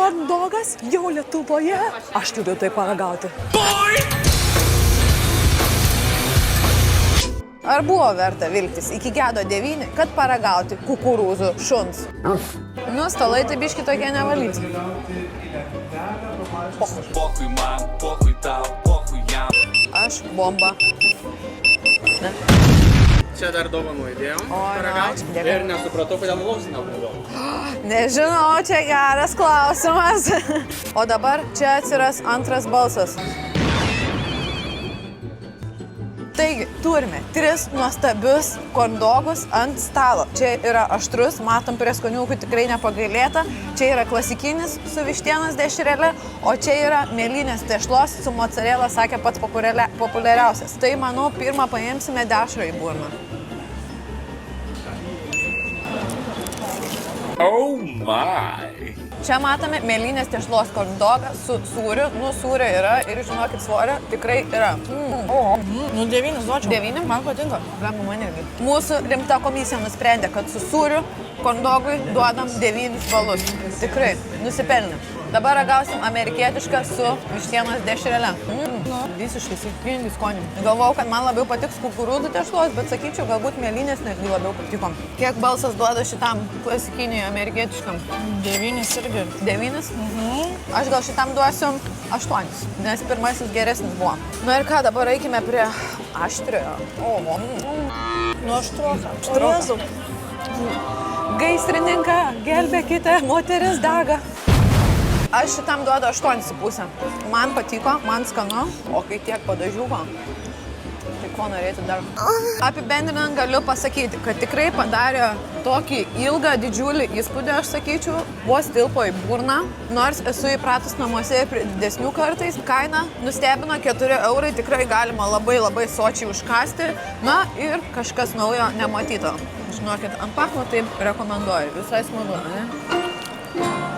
korndogas jau Lietuvoje. Aš turiu tai paragauti. Ar buvo verta vilktis iki gedo 9, kad paragauti kukurūzų šuns? Nu, stalai tai biški tokie nevalyti. Похуй man, похуй tau, похуй jam. Aš bomba. Ne? Čia dar dovanų įdėjom. O, paragauti. dėkui. Ir nesupratau, kodėl nulaus nebuvo. Nežinau, čia geras klausimas. O dabar čia atsiras antras balsas. Taigi, turime 3 nuostabius korndogus ant stalo. Čia yra aštrus, matom prie skoniukų tikrai nepagailėta. Čia yra klasikinis su vištienos dešrele, o čia yra mėlynės tešlos su mozzarella, sakė pats populiariausias. Tai, manau, pirmą paimsime dešrą į burną. Oh my. Čia matome mėlynės tešlos korndogą su sūriu. Nu, sūrio yra ir, žinokit, svorio tikrai yra. Nu, 9 duočiau. 9? Man patinka. Galima man irgi. Mūsų rimta komisija nusprendė, kad su sūriu korndogui duodam 9 balus. Tikrai, nusipelnėm. Dabar ragausim amerikietišką su vištienos dešrele. Visiškai skirtingi skoniai. Galvojau, kad man labiau patiks kukurūzų tešlos, bet sakyčiau, galbūt mėlynės netgi labiau patiko. Kiek balsas duoda šitam klasikiniai amerikietiškam? 9 irgi. 9? Aš gal šitam duosiu 8, nes pirmasis geresnis buvo. Na ir ką, dabar eikime prie aštriojo. Oho. Nu, aštroka. Aštroka. Gaisrininką, gelbėkite, moteris dega. Aš šitam duodu 8,5. Man patiko, man skanu, o kai tiek padažiuko, tai ko norėti dar. Apibendrinant galiu pasakyti, kad tikrai padarė tokį ilgą, didžiulį įspūdį, aš sakyčiau, vos tilpo į burną, nors esu įpratus namuose ir prie didesnių kartais. Kaina nustebino 4 eurai, tikrai galima labai sočiai užkasti, na ir kažkas naujo nematyto. Žinokit, ant paklo taip rekomenduoju, visai smagu, ne?